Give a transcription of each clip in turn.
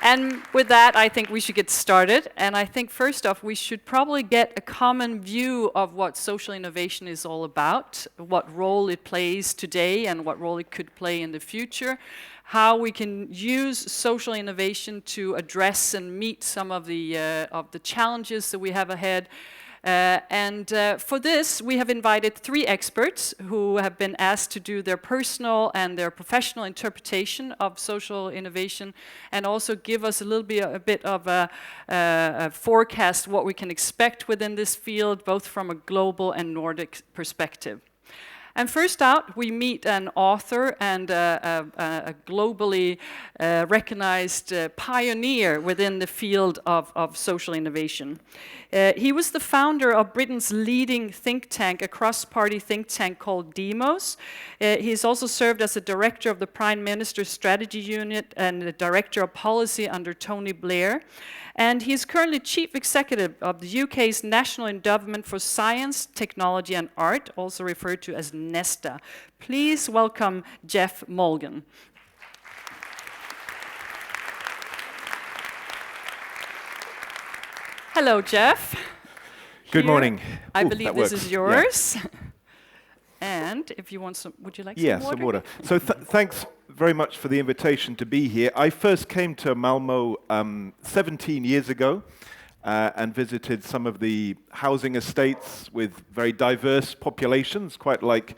And with that, I think we should get started. And I think first off, we should probably get a common view of what social innovation is all about, what role it plays today and what role it could play in the future, how we can use social innovation to address and meet some of the challenges that we have ahead. For this, we have invited 3 experts who have been asked to do their personal and their professional interpretation of social innovation, and also give us a bit of a forecast what we can expect within this field, both from a global and Nordic perspective. And first out, we meet an author and a globally recognized pioneer within the field of social innovation. He was the founder of Britain's leading think tank, a cross-party think tank called Demos. He's also served as a director of the Prime Minister's Strategy Unit and the director of policy under Tony Blair. And he's currently chief executive of the UK's National Endowment for Science, Technology and Art, also referred to as NESTA. Please welcome Goeff Mulgan. Hello, Goeff. Good morning. I believe this is yours. Yeah. And if you want some, would you like some water? Yeah, some water. So thanks very much for the invitation to be here. I first came to Malmö 17 years ago and visited some of the housing estates with very diverse populations, quite like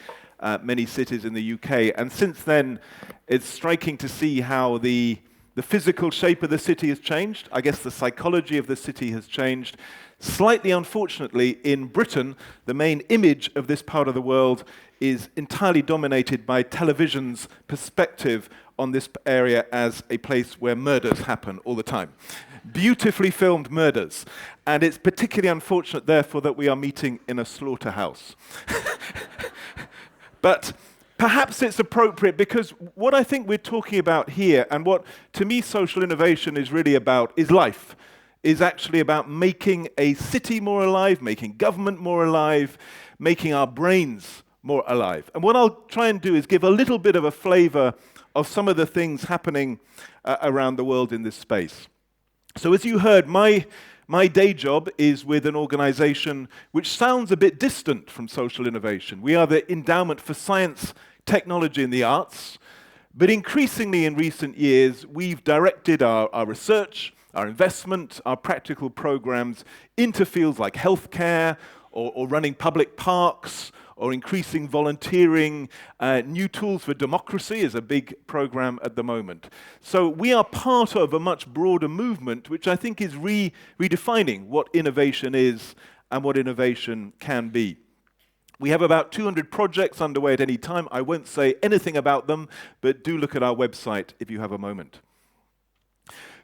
many cities in the UK. And since then, it's striking to see how the physical shape of the city has changed. I guess the psychology of the city has changed. Slightly unfortunately, in Britain, the main image of this part of the world is entirely dominated by television's perspective on this area as a place where murders happen all the time. Beautifully filmed murders. And it's particularly unfortunate, therefore, that we are meeting in a slaughterhouse. But perhaps it's appropriate because what I think we're talking about here, and what to me social innovation is really about, is life. Is actually about making a city more alive, making government more alive, making our brains more alive. And what I'll try and do is give a little bit of a flavor of some of the things happening around the world in this space. So as you heard, my day job is with an organization which sounds a bit distant from social innovation. We are the Endowment for Science, Technology and the Arts, but increasingly in recent years, we've directed our research, our investment, our practical programs into fields like healthcare or running public parks or increasing volunteering. New tools for democracy is a big program at the moment. So we are part of a much broader movement which I think is redefining what innovation is and what innovation can be. We have about 200 projects underway at any time. I won't say anything about them, but do look at our website if you have a moment.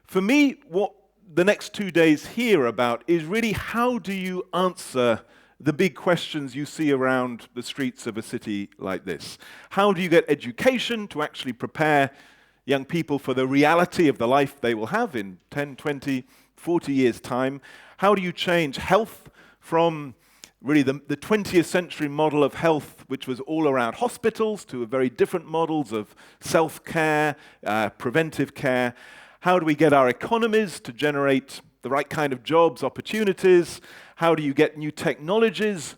For me, what the next 2 days here are about is really how do you answer the big questions you see around the streets of a city like this? How do you get education to actually prepare young people for the reality of the life they will have in 10, 20, 40 years' time? How do you change health from really the 20th century model of health, which was all around hospitals, to very different models of self-care, preventive care? How do we get our economies to generate the right kind of jobs, opportunities? How do you get new technologies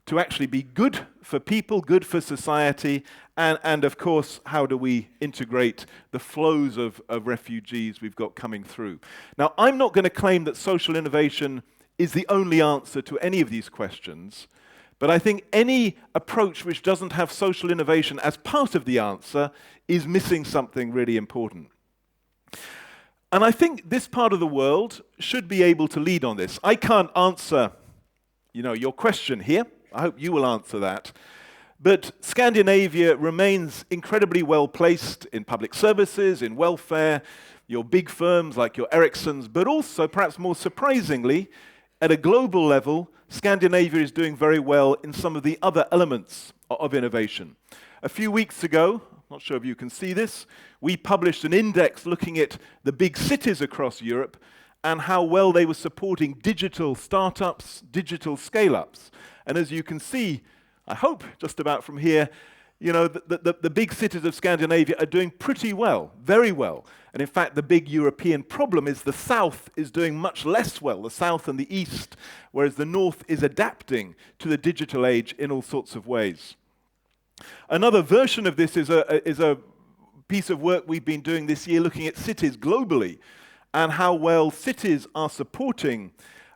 to actually be good for people, good for society? And of course, how do we integrate the flows of refugees we've got coming through? Now, I'm not going to claim that social innovation is the only answer to any of these questions, but I think any approach which doesn't have social innovation as part of the answer is missing something really important. And I think this part of the world should be able to lead on this. I can't answer, your question here. I hope you will answer that. But Scandinavia remains incredibly well placed in public services, in welfare, your big firms like your Ericssons, but also, perhaps more surprisingly, at a global level, Scandinavia is doing very well in some of the other elements of innovation. A few weeks ago, not sure if you can see this, we published an index looking at the big cities across Europe and how well they were supporting digital startups, digital scale-ups. And as you can see, I hope just about from here, the big cities of Scandinavia are doing pretty well, very well. And in fact, the big European problem is the South is doing much less well, the South and the East, whereas the North is adapting to the digital age in all sorts of ways. Another version of this is a piece of work we've been doing this year looking at cities globally and how well cities are supporting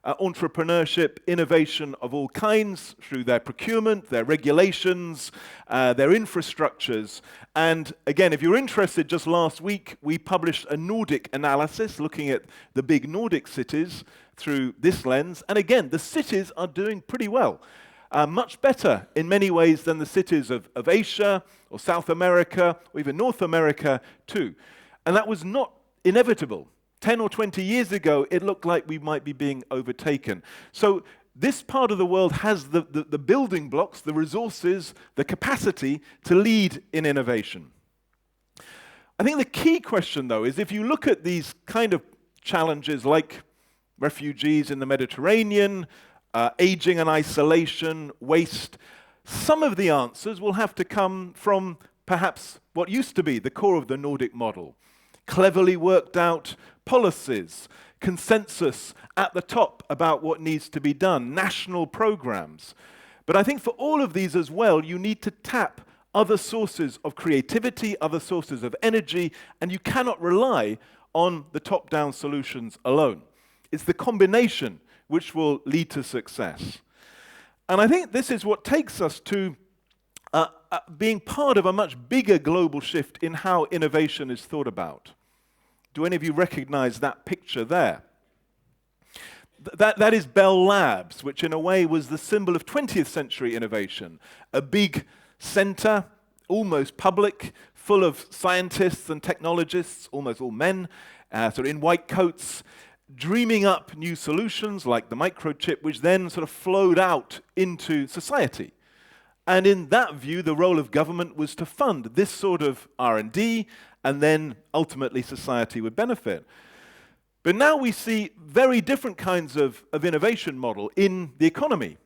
entrepreneurship, innovation of all kinds through their procurement, their regulations, their infrastructures. And again, if you're interested, just last week we published a Nordic analysis looking at the big Nordic cities through this lens. And again, the cities are doing pretty well. Much better in many ways than the cities of Asia or South America or even North America too. And that was not inevitable. 10 or 20 years ago, it looked like we might be being overtaken. So this part of the world has the building blocks, the resources, the capacity to lead in innovation. I think the key question, though, is if you look at these kind of challenges like refugees in the Mediterranean, aging and isolation, waste, some of the answers will have to come from perhaps what used to be the core of the Nordic model. Cleverly worked out policies, consensus at the top about what needs to be done, national programs. But I think for all of these as well, you need to tap other sources of creativity, other sources of energy, and you cannot rely on the top-down solutions alone. It's the combination which will lead to success. And I think this is what takes us to being part of a much bigger global shift in how innovation is thought about. Do any of you recognize that picture there? That is Bell Labs, which in a way was the symbol of 20th century innovation. A big center, almost public, full of scientists and technologists, almost all men, sort of in white coats, dreaming up new solutions like the microchip, which then sort of flowed out into society. And in that view, the role of government was to fund this sort of R&D, and then ultimately society would benefit. But now we see very different kinds of innovation model in the economy,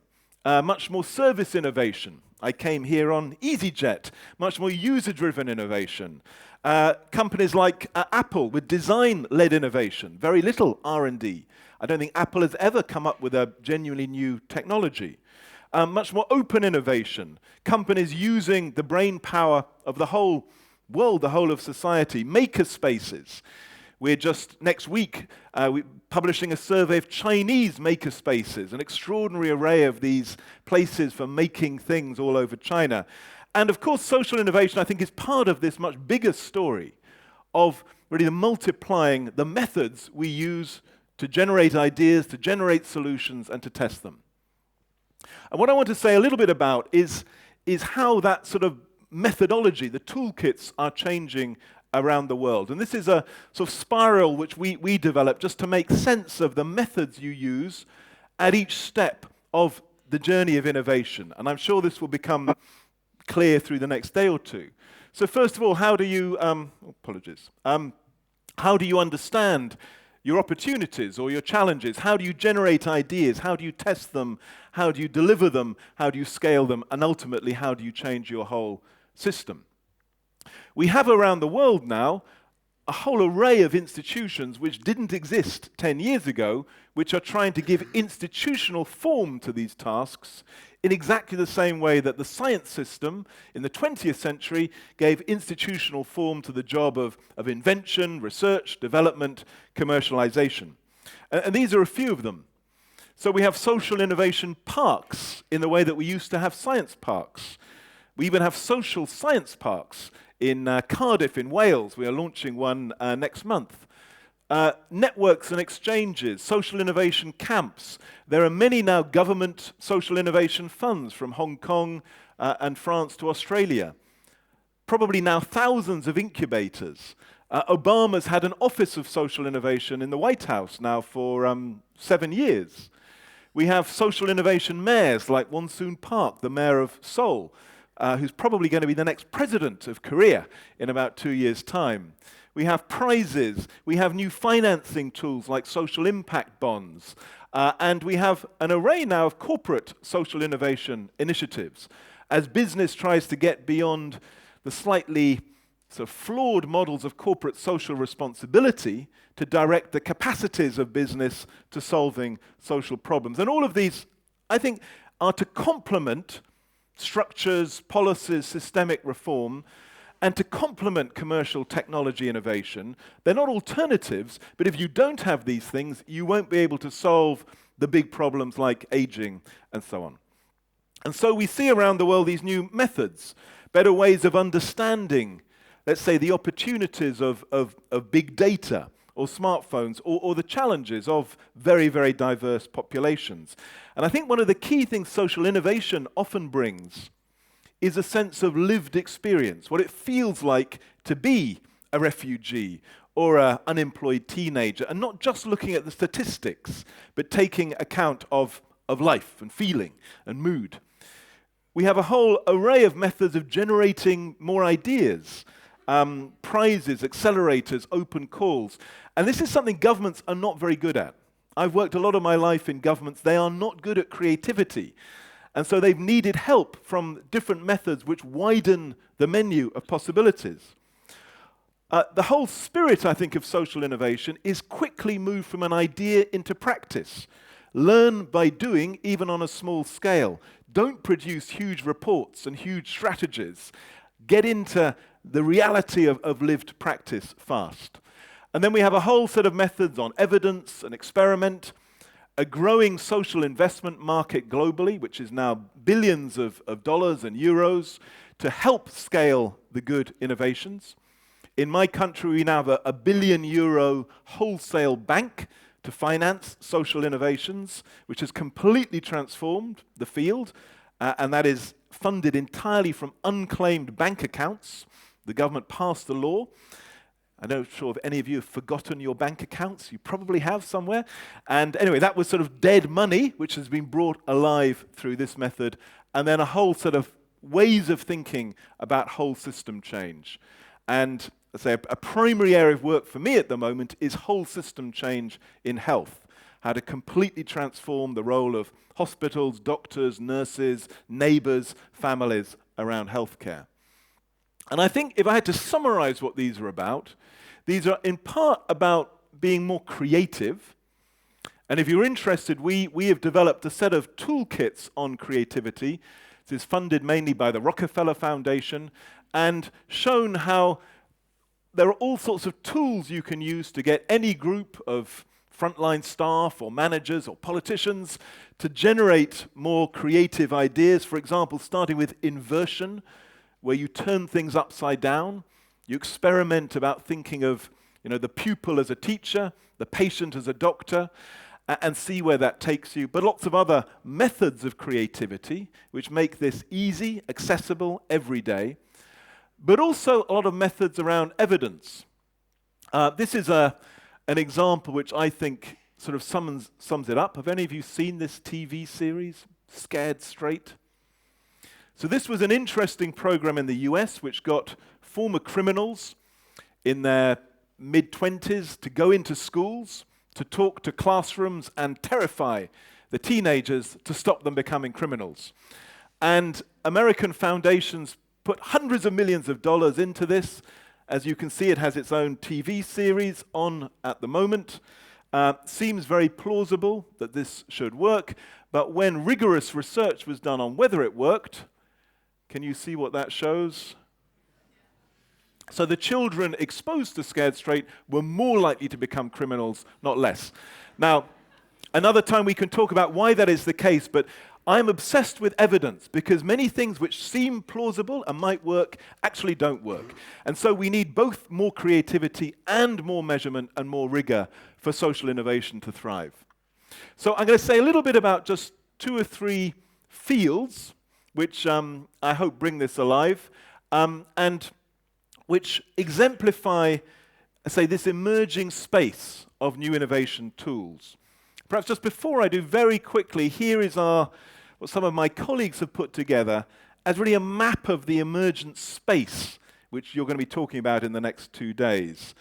much more service innovation. I came here on EasyJet, much more user-driven innovation. Companies like Apple with design-led innovation, very little R&D. I don't think Apple has ever come up with a genuinely new technology. Much more open innovation, companies using the brain power of the whole world, the whole of society, maker spaces. We're just next week publishing a survey of Chinese maker spaces, an extraordinary array of these places for making things all over China. And of course, social innovation, I think, is part of this much bigger story of really multiplying the methods we use to generate ideas, to generate solutions, and to test them. And what I want to say a little bit about is how that sort of methodology, the toolkits, are changing around the world. And this is a sort of spiral which we developed just to make sense of the methods you use at each step of the journey of innovation. And I'm sure this will become clear through the next day or two. So first of all, how do you, how do you understand your opportunities or your challenges? How do you generate ideas? How do you test them? How do you deliver them? How do you scale them? And ultimately, how do you change your whole system? We have around the world now a whole array of institutions which didn't exist 10 years ago, which are trying to give institutional form to these tasks in exactly the same way that the science system in the 20th century gave institutional form to the job of invention, research, development, commercialization. And these are a few of them. So we have social innovation parks in the way that we used to have science parks. We even have social science parks in Cardiff in Wales. We are launching one next month. Networks and exchanges, social innovation camps. There are many now government social innovation funds from Hong Kong and France to Australia. Probably now thousands of incubators. Obama's had an office of social innovation in the White House now for 7 years. We have social innovation mayors like Wonsoon Park, the mayor of Seoul, who's probably going to be the next president of Korea in about 2 years' time. We have prizes, we have new financing tools like social impact bonds, and we have an array now of corporate social innovation initiatives as business tries to get beyond the slightly so flawed models of corporate social responsibility to direct the capacities of business to solving social problems. And all of these, I think, are to complement structures, policies, systemic reform, and to complement commercial technology innovation. They're not alternatives, but if you don't have these things, you won't be able to solve the big problems like aging and so on. And so we see around the world these new methods, better ways of understanding, let's say, the opportunities of big data or smartphones or the challenges of very, very diverse populations. And I think one of the key things social innovation often brings is a sense of lived experience, what it feels like to be a refugee or an unemployed teenager, and not just looking at the statistics, but taking account of life and feeling and mood. We have a whole array of methods of generating more ideas, prizes, accelerators, open calls. And this is something governments are not very good at. I've worked a lot of my life in governments. They are not good at creativity. And so they've needed help from different methods which widen the menu of possibilities. The whole spirit, I think, of social innovation is quickly move from an idea into practice. Learn by doing, even on a small scale. Don't produce huge reports and huge strategies. Get into the reality of lived practice fast. And then we have a whole set of methods on evidence and experiment, a growing social investment market globally, which is now billions of dollars and euros, to help scale the good innovations. In my country, we now have a €1 billion wholesale bank to finance social innovations, which has completely transformed the field, and that is funded entirely from unclaimed bank accounts. The government passed the law. I'm not sure if any of you have forgotten your bank accounts. You probably have somewhere. And anyway, that was sort of dead money, which has been brought alive through this method, and then a whole set of ways of thinking about whole system change. And let's say a primary area of work for me at the moment is whole system change in health, how to completely transform the role of hospitals, doctors, nurses, neighbors, families around healthcare. And I think if I had to summarize what these are about, these are in part about being more creative. And if you're interested, we have developed a set of toolkits on creativity. This is funded mainly by the Rockefeller Foundation and shown how there are all sorts of tools you can use to get any group of frontline staff or managers or politicians to generate more creative ideas. For example, starting with inversion, where you turn things upside down. You experiment about thinking of, the pupil as a teacher, the patient as a doctor, and see where that takes you. But lots of other methods of creativity which make this easy, accessible, every day. But also a lot of methods around evidence. This is an example which I think sort of sums it up. Have any of you seen this TV series, Scared Straight? So this was an interesting program in the US which got former criminals in their mid-20s to go into schools, to talk to classrooms and terrify the teenagers to stop them becoming criminals. And American foundations put hundreds of millions of dollars into this. As you can see, it has its own TV series on at the moment. Seems very plausible that this should work, but when rigorous research was done on whether it worked, can you see what that shows? So the children exposed to Scared Straight were more likely to become criminals, not less. Now, another time we can talk about why that is the case, but I'm obsessed with evidence because many things which seem plausible and might work actually don't work. And so we need both more creativity and more measurement and more rigor for social innovation to thrive. So I'm going to say a little bit about just 2 or 3 fields which I hope bring this alive, and which exemplify, say, this emerging space of new innovation tools. Perhaps just before I do, very quickly, here is what some of my colleagues have put together as really a map of the emergent space, which you're going to be talking about in the next 2 days.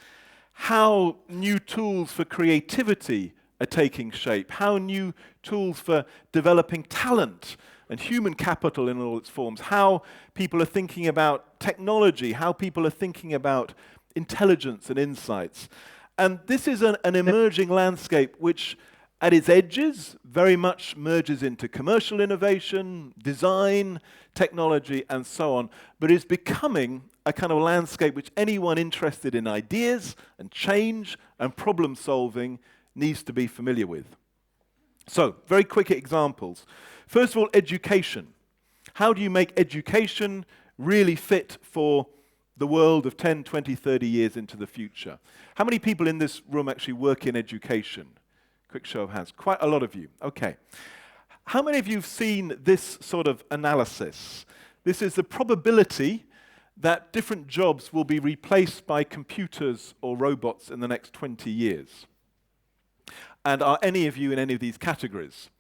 How new tools for creativity are taking shape, how new tools for developing talent and human capital in all its forms, how people are thinking about technology, how people are thinking about intelligence and insights. And this is an emerging landscape which, at its edges, very much merges into commercial innovation, design, technology, and so on, but is becoming a kind of landscape which anyone interested in ideas and change and problem solving needs to be familiar with. So, very quick examples. First of all, education. How do you make education really fit for the world of 10, 20, 30 years into the future? How many people in this room actually work in education? Quick show of hands. Quite a lot of you. Okay. How many of you have seen this sort of analysis? This is the probability that different jobs will be replaced by computers or robots in the next 20 years. And are any of you in any of these categories?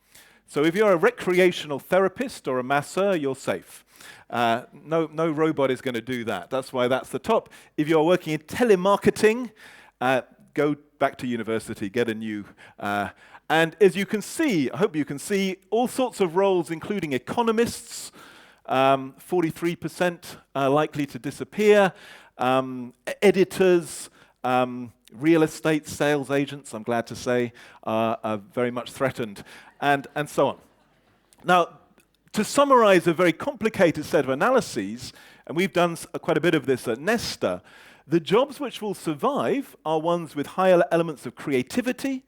So if you're a recreational therapist or a masseur, you're safe. No robot is going to do that. That's why that's the top. If you're working in telemarketing, go back to university, get a new. And as you can see, I hope you can see, all sorts of roles, including economists, 43% likely to disappear, editors, real estate sales agents, I'm glad to say, are very much threatened, and so on. Now, to summarize a very complicated set of analyses, and we've done quite a bit of this at Nesta, the jobs which will survive are ones with higher elements of creativity,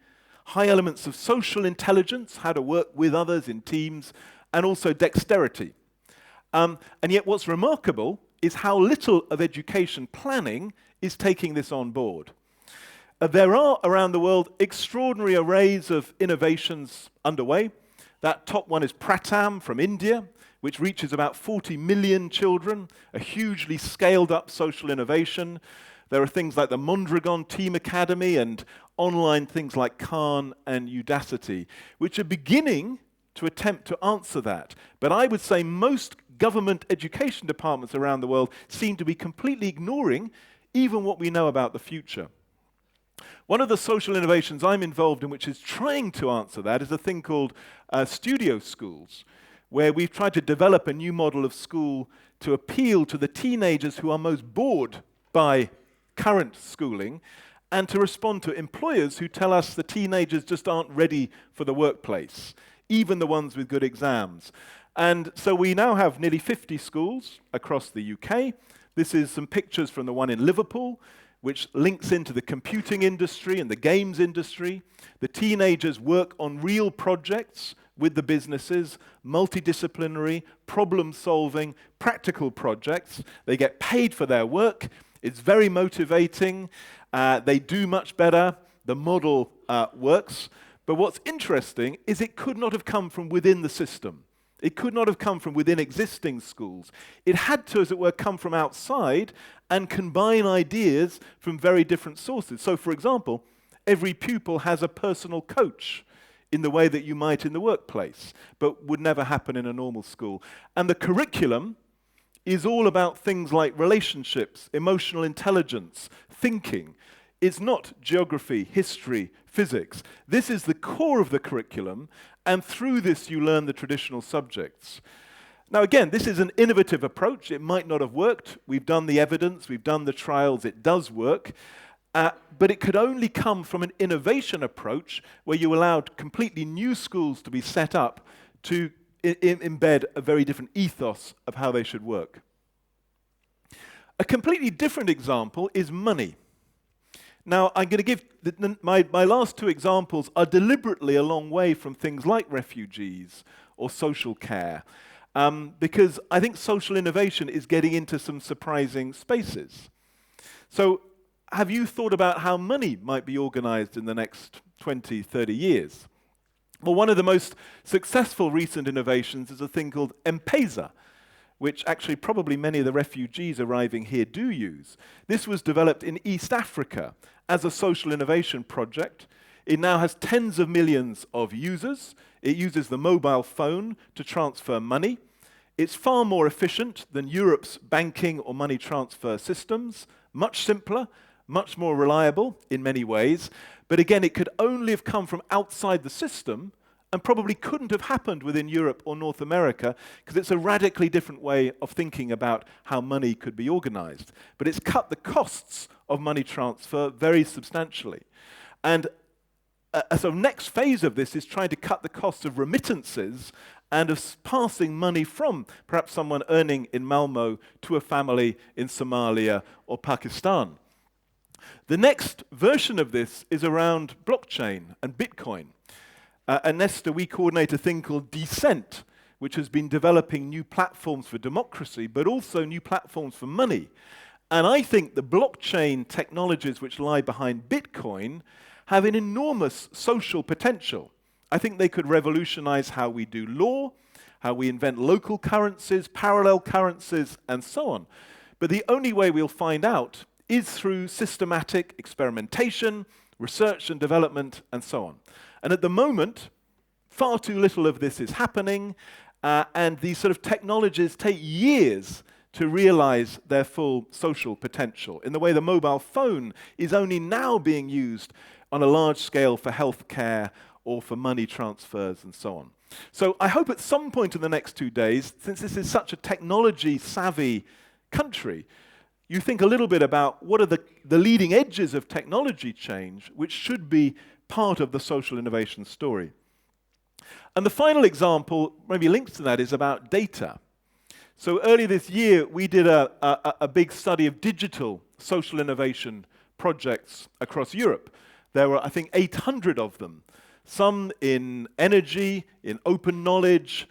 high elements of social intelligence, how to work with others in teams, and also dexterity. And yet what's remarkable is how little of education planning is taking this on board. There are, around the world, extraordinary arrays of innovations underway. That top one is Pratham from India, which reaches about 40 million children, a hugely scaled-up social innovation. There are things like the Mondragon Team Academy and online things like Khan and Udacity, which are beginning to attempt to answer that. But I would say most government education departments around the world seem to be completely ignoring even what we know about the future. One of the social innovations I'm involved in, which is trying to answer that, is a thing called studio schools, where we've tried to develop a new model of school to appeal to the teenagers who are most bored by current schooling, and to respond to employers who tell us the teenagers just aren't ready for the workplace, even the ones with good exams. And so we now have nearly 50 schools across the UK. This is some pictures from the one in Liverpool, which links into the computing industry and the games industry. The teenagers work on real projects with the businesses, multidisciplinary, problem-solving, practical projects. They get paid for their work. It's very motivating. They do much better. The model works. But what's interesting is it could not have come from within the system. It could not have come from within existing schools. It had to, as it were, come from outside and combine ideas from very different sources. So, for example, every pupil has a personal coach in the way that you might in the workplace, but would never happen in a normal school. And the curriculum is all about things like relationships, emotional intelligence, thinking. It's not geography, history, physics. This is the core of the curriculum, and through this you learn the traditional subjects. Now again, this is an innovative approach. It might not have worked. We've done the evidence, we've done the trials, it does work. But it could only come from an innovation approach where you allowed completely new schools to be set up to embed a very different ethos of how they should work. A completely different example is money. Now, I'm going to give my last two examples are deliberately a long way from things like refugees or social care, because I think social innovation is getting into some surprising spaces. So, have you thought about how money might be organized in the next 20, 30 years? Well, one of the most successful recent innovations is a thing called M-Pesa, which actually probably many of the refugees arriving here do use. This was developed in East Africa as a social innovation project. It now has tens of millions of users. It uses the mobile phone to transfer money. It's far more efficient than Europe's banking or money transfer systems, much simpler, much more reliable in many ways. But again, it could only have come from outside the system and probably couldn't have happened within Europe or North America because it's a radically different way of thinking about how money could be organized. But it's cut the costs of money transfer very substantially. And a sort of next phase of this is trying to cut the costs of remittances and of passing money from perhaps someone earning in Malmo to a family in Somalia or Pakistan. The next version of this is around blockchain and Bitcoin. At Nesta, we coordinate a thing called Descent, which has been developing new platforms for democracy, but also new platforms for money. And I think the blockchain technologies which lie behind Bitcoin have an enormous social potential. I think they could revolutionize how we do law, how we invent local currencies, parallel currencies, and so on. But the only way we'll find out is through systematic experimentation, research and development, and so on. And at the moment, far too little of this is happening, and these sort of technologies take years to realize their full social potential, in the way the mobile phone is only now being used on a large scale for healthcare or for money transfers and so on. So I hope at some point in the next 2 days, since this is such a technology-savvy country, you think a little bit about what are the leading edges of technology change, which should be part of the social innovation story. And the final example, maybe linked to that, is about data. So earlier this year, we did a big study of digital social innovation projects across Europe. There were, I think, 800 of them, some in energy, in open knowledge,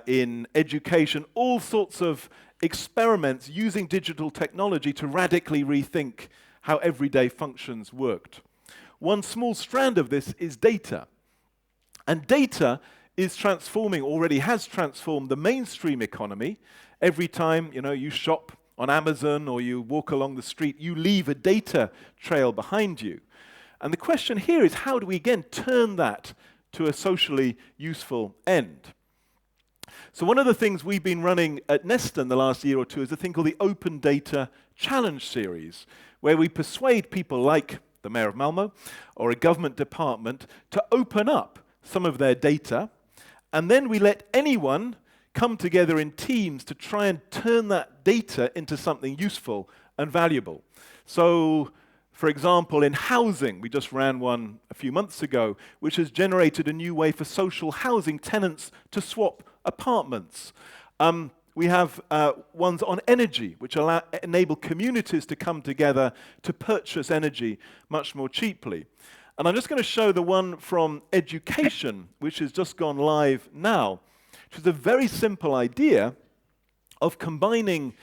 in education, all sorts of experiments using digital technology to radically rethink how everyday functions worked. One small strand of this is data. And data is transforming, already has transformed the mainstream economy. Every time, you shop on Amazon or you walk along the street, you leave a data trail behind you. And the question here is, how do we again turn that to a socially useful end? So one of the things we've been running at Nesta in the last year or two is a thing called the Open Data Challenge Series, where we persuade people like the Mayor of Malmo or a government department to open up some of their data, and then we let anyone come together in teams to try and turn that data into something useful and valuable. So, for example, in housing, we just ran one a few months ago, which has generated a new way for social housing tenants to swap apartments. We have ones on energy, which enable communities to come together to purchase energy much more cheaply. And I'm just going to show the one from education, which has just gone live now, which is a very simple idea of combining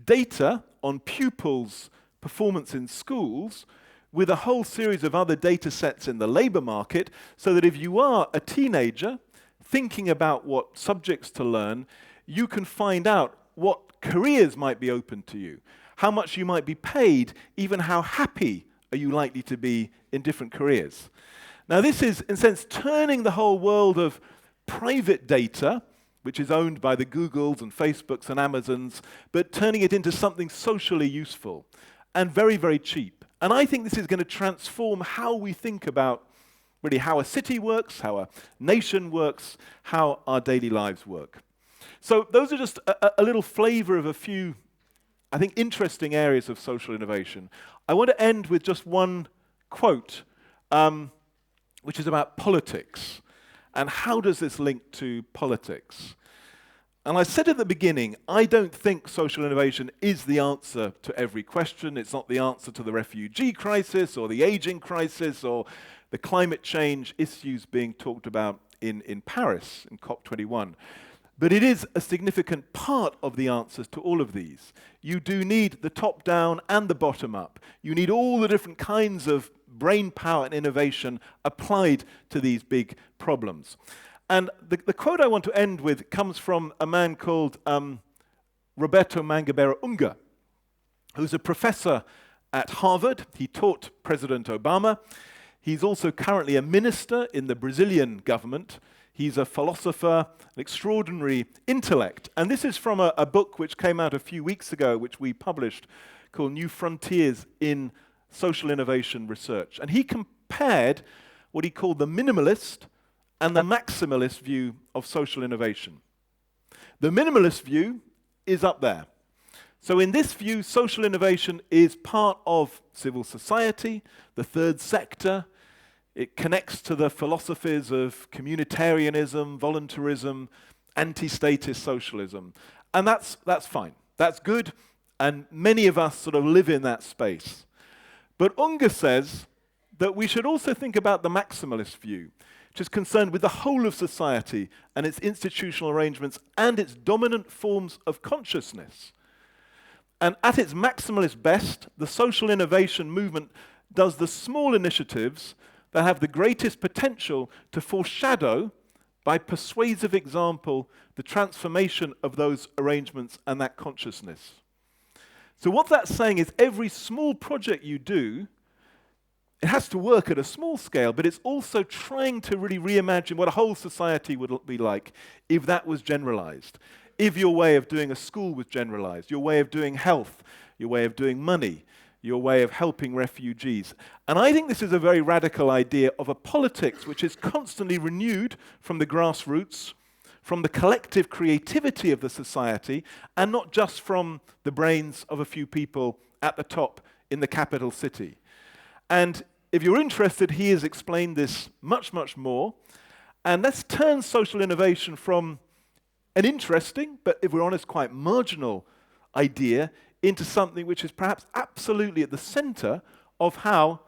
data on pupils' performance in schools with a whole series of other data sets in the labor market, so that if you are a teenager thinking about what subjects to learn, you can find out what careers might be open to you, how much you might be paid, even how happy are you likely to be in different careers. Now this is, in a sense, turning the whole world of private data, which is owned by the Googles and Facebooks and Amazons, but turning it into something socially useful and very, very cheap. And I think this is going to transform how we think about really how a city works, how a nation works, how our daily lives work. So those are just a little flavor of a few, I think, interesting areas of social innovation. I want to end with just one quote, which is about politics. And how does this link to politics? And I said at the beginning, I don't think social innovation is the answer to every question. It's not the answer to the refugee crisis or the aging crisis or the climate change issues being talked about in Paris in COP21. But it is a significant part of the answers to all of these. You do need the top-down and the bottom-up. You need all the different kinds of brain power and innovation applied to these big problems. And the quote I want to end with comes from a man called Roberto Mangabeira Unga, who's a professor at Harvard. He taught President Obama. He's also currently a minister in the Brazilian government. He's a philosopher, an extraordinary intellect. And this is from a book which came out a few weeks ago, which we published, called New Frontiers in Social Innovation Research. And he compared what he called the minimalist and the maximalist view of social innovation. The minimalist view is up there. So in this view, social innovation is part of civil society, the third sector. It connects to the philosophies of communitarianism, voluntarism, anti-statist socialism. And that's fine. That's good, and many of us sort of live in that space. But Unger says that we should also think about the maximalist view, which is concerned with the whole of society and its institutional arrangements and its dominant forms of consciousness. And at its maximalist best, the social innovation movement does the small initiatives that have the greatest potential to foreshadow, by persuasive example, the transformation of those arrangements and that consciousness. So what that's saying is every small project you do, it has to work at a small scale, but it's also trying to really reimagine what a whole society would be like if that was generalized. If your way of doing a school was generalized, your way of doing health, your way of doing money, your way of helping refugees. And I think this is a very radical idea of a politics which is constantly renewed from the grassroots, from the collective creativity of the society, and not just from the brains of a few people at the top in the capital city. And if you're interested, he has explained this much, much more. And let's turn social innovation from an interesting, but if we're honest, quite marginal idea into something which is perhaps absolutely at the center of how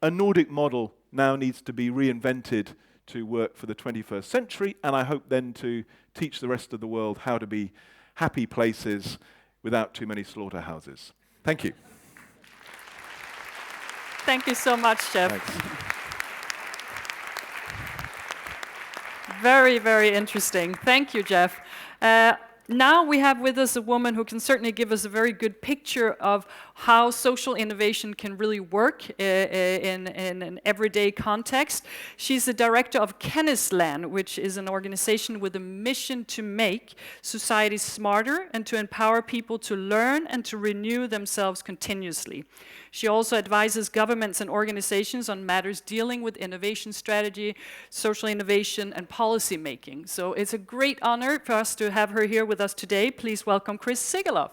a Nordic model now needs to be reinvented to work for the 21st century, and I hope then to teach the rest of the world how to be happy places without too many slaughterhouses. Thank you. Thank you so much, Jeff. Thanks. Very, very interesting. Thank you, Jeff. Now we have with us a woman who can certainly give us a very good picture of how social innovation can really work in an everyday context. She's the director of Kennisland, which is an organization with a mission to make society smarter and to empower people to learn and to renew themselves continuously. She also advises governments and organizations on matters dealing with innovation strategy, social innovation, and policy making. So it's a great honor for us to have her here with us today. Please welcome Chris Sigaloff.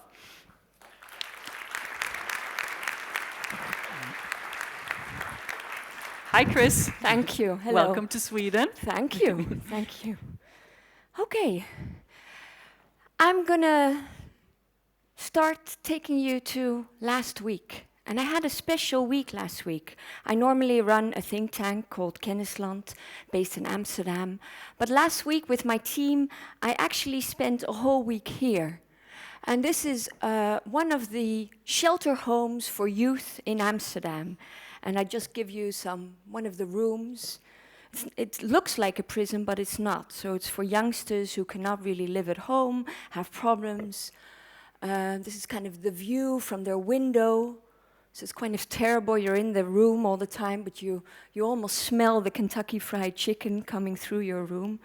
Hi, Chris. Thank you. Hello. Welcome to Sweden. Thank you. Thank you. Okay. I'm gonna start taking you to last week. And I had a special week last week. I normally run a think tank called Kennisland, based in Amsterdam. But last week with my team, I actually spent a whole week here. And this is one of the shelter homes for youth in Amsterdam. And I just give you one of the rooms. It looks like a prison, but it's not. So it's for youngsters who cannot really live at home, have problems. This is kind of the view from their window. So it's kind of terrible. You're in the room all the time, but you almost smell the Kentucky Fried Chicken coming through your room.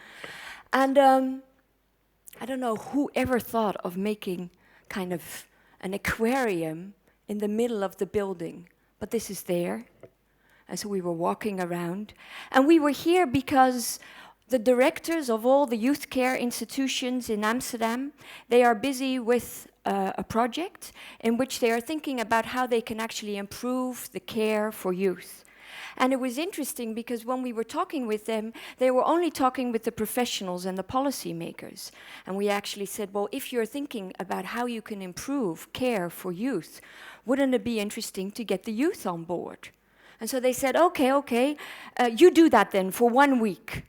And I don't know who ever thought of making kind of an aquarium in the middle of the building, but this is there. And so we were walking around. And we were here because the directors of all the youth care institutions in Amsterdam, they are busy with a project in which they are thinking about how they can actually improve the care for youth. And it was interesting because when we were talking with them, they were only talking with the professionals and the policymakers. And we actually said, well, if you're thinking about how you can improve care for youth, wouldn't it be interesting to get the youth on board? And so they said, okay, you do that then for 1 week.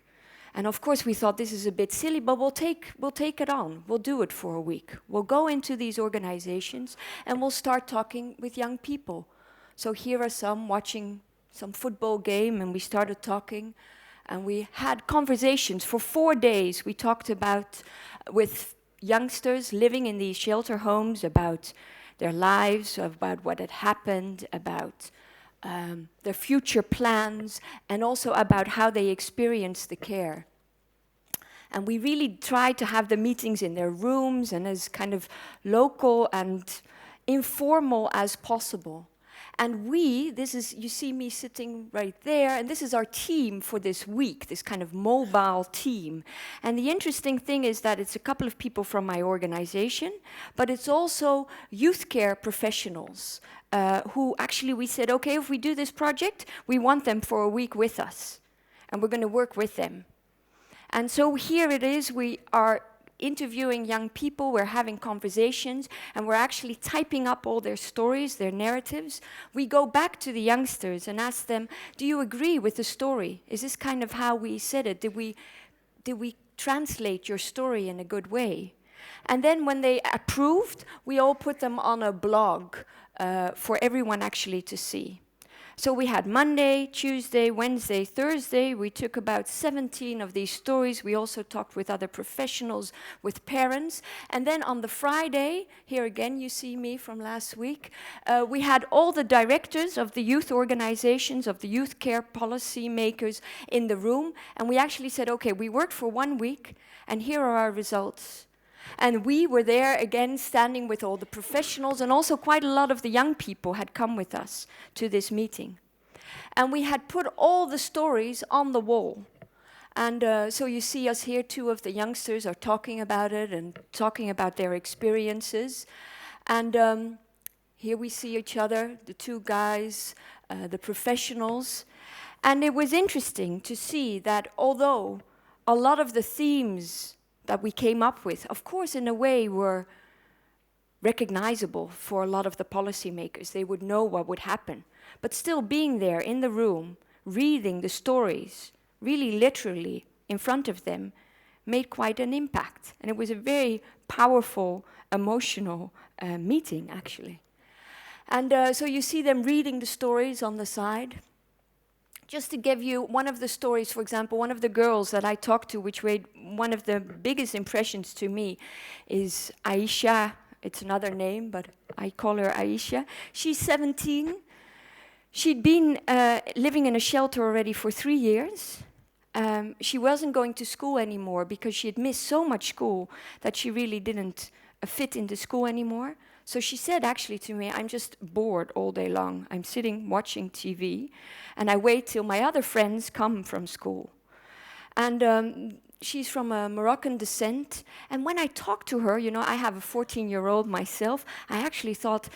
And of course we thought this is a bit silly, but we'll take it on. We'll do it for a week. We'll go into these organizations and we'll start talking with young people. So here are some watching some football game, and we started talking, and we had conversations for 4 days. We talked about with youngsters living in these shelter homes about their lives, about what had happened, about their future plans, and also about how they experience the care. And we really tried to have the meetings in their rooms and as kind of local and informal as possible. And this is, you see me sitting right there, and this is our team for this week, this kind of mobile team. And the interesting thing is that it's a couple of people from my organization, but it's also youth care professionals who actually we said, okay, if we do this project, we want them for a week with us, and we're going to work with them. And so here it is, we are interviewing young people, we're having conversations, and we're actually typing up all their stories, their narratives. We go back to the youngsters and ask them, do you agree with the story? Is this kind of how we said it? Did we translate your story in a good way? And then when they approved, we all put them on a blog for everyone actually to see. So we had Monday, Tuesday, Wednesday, Thursday. We took about 17 of these stories. We also talked with other professionals, with parents. And then on the Friday, here again you see me from last week, we had all the directors of the youth organizations, of the youth care policy makers in the room. And we actually said, okay, we worked for 1 week, and here are our results. And we were there again, standing with all the professionals, and also quite a lot of the young people had come with us to this meeting. And we had put all the stories on the wall. And so you see us here, 2 of the youngsters are talking about it and talking about their experiences. And here we see each other, the 2 guys, the professionals. And it was interesting to see that although a lot of the themes that we came up with, of course, in a way, were recognizable for a lot of the policymakers. They would know what would happen. But still being there in the room, reading the stories, really literally in front of them, made quite an impact. And it was a very powerful, emotional meeting, actually. And so you see them reading the stories on the side. Just to give you one of the stories, for example, one of the girls that I talked to, which made one of the biggest impressions to me, is Aisha. It's another name, but I call her Aisha. She's 17. She'd been living in a shelter already for 3 years. She wasn't going to school anymore because she had missed so much school that she really didn't fit into school anymore. So she said actually to me, I'm just bored all day long. I'm sitting watching TV, and I wait till my other friends come from school. And she's from a Moroccan descent. And when I talked to her, you know, I have a 14-year-old myself, I actually thought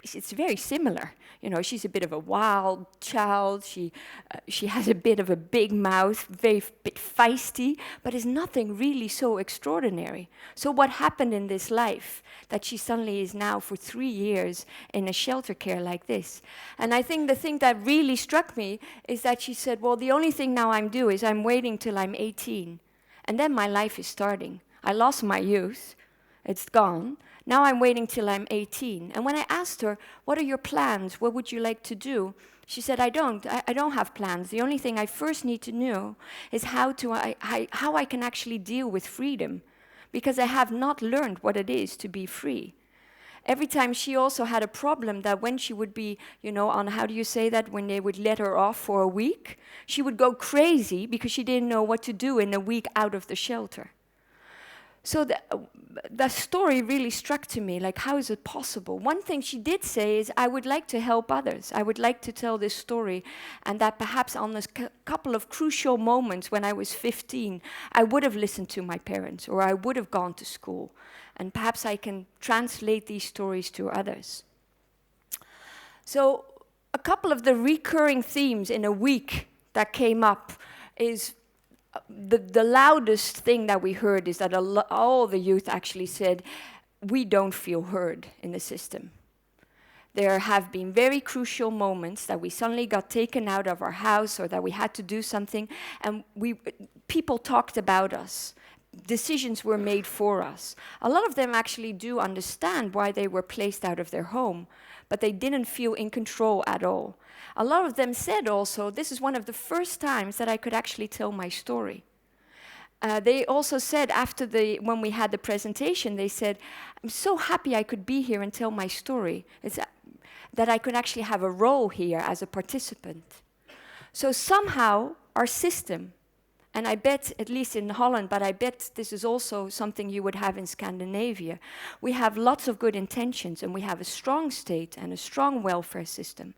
it's very similar. You know, she's a bit of a wild child. She has a bit of a big mouth, bit feisty, but is nothing really so extraordinary. So what happened in this life that she suddenly is now for 3 years in a shelter care like this? And I think the thing that really struck me is that she said, well, the only thing now I'm doing is I'm waiting till I'm 18, and then my life is starting. I lost my youth. It's gone. Now I'm waiting till I'm 18. And when I asked her, what are your plans? What would you like to do? She said, I don't have plans. The only thing I first need to know is how I can actually deal with freedom, because I have not learned what it is to be free. Every time she also had a problem that when she would be, you know, on, how do you say that, when they would let her off for a week, she would go crazy because she didn't know what to do in a week out of the shelter. So the story really struck to me, like, how is it possible? One thing she did say is, I would like to help others. I would like to tell this story, and that perhaps on this couple of crucial moments when I was 15, I would have listened to my parents, or I would have gone to school, and perhaps I can translate these stories to others. So a couple of the recurring themes in a week that came up is, the loudest thing that we heard is that all the youth actually said, we don't feel heard in the system. There have been very crucial moments that we suddenly got taken out of our house, or that we had to do something, and people talked about us. Decisions were made for us. A lot of them actually do understand why they were placed out of their home, but they didn't feel in control at all. A lot of them said also, this is one of the first times that I could actually tell my story. They also said when we had the presentation, they said, I'm so happy I could be here and tell my story. It's that I could actually have a role here as a participant. So somehow our system And I bet, at least in Holland, but I bet this is also something you would have in Scandinavia. We have lots of good intentions, and we have a strong state and a strong welfare system.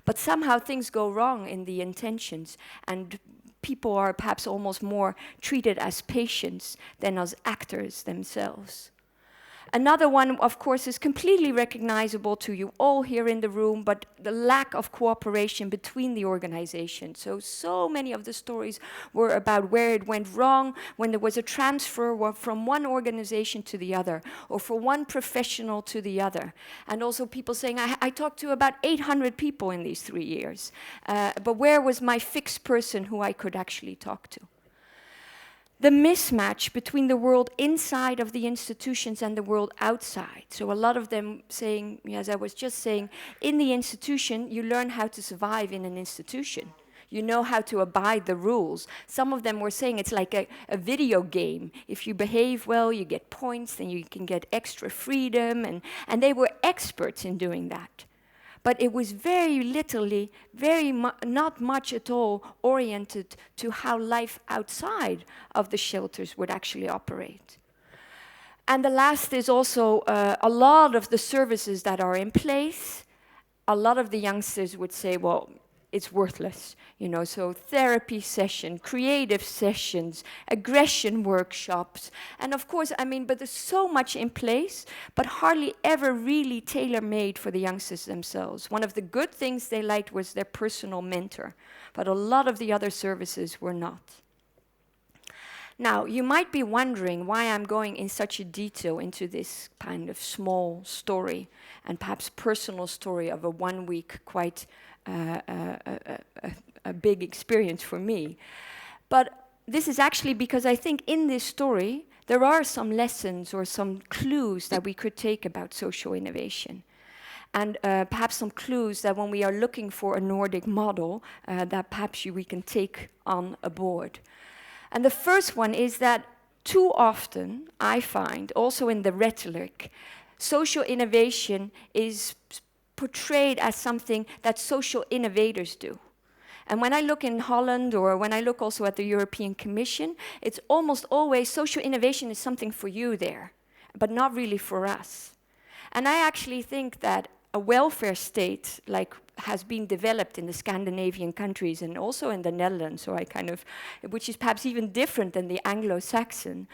But somehow things go wrong in the intentions, and people are perhaps almost more treated as patients than as actors themselves. Another one, of course, is completely recognizable to you all here in the room, but the lack of cooperation between the organizations. So many of the stories were about where it went wrong, when there was a transfer from one organization to the other, or from one professional to the other. And also people saying, I talked to about 800 people in these 3 years, but where was my fixed person who I could actually talk to? The mismatch between the world inside of the institutions and the world outside. So a lot of them saying, as I was just saying, in the institution, you learn how to survive in an institution. You know how to abide the rules. Some of them were saying it's like a video game. If you behave well, you get points, then you can get extra freedom, and they were experts in doing that. But it was very literally, not much at all oriented to how life outside of the shelters would actually operate. And the last is also a lot of the services that are in place. A lot of the youngsters would say, well, it's worthless, so therapy session, creative sessions, aggression workshops, and of course, but there's so much in place, but hardly ever really tailor-made for the youngsters themselves. One of the good things they liked was their personal mentor, but a lot of the other services were not. Now, you might be wondering why I'm going in such a detail into this kind of small story, and perhaps personal story of a 1 week quite a big experience for me. But this is actually because I think in this story there are some lessons or some clues that we could take about social innovation. And perhaps some clues that when we are looking for a Nordic model, that perhaps we can take on board. And the first one is that too often, I find, also in the rhetoric, social innovation is portrayed as something that social innovators do. And when I look in Holland, or when I look also at the European Commission, it's almost always social innovation is something for you there, but not really for us. And I actually think that a welfare state like has been developed in the Scandinavian countries and also in the Netherlands, so which is perhaps even different than the Anglo-Saxon,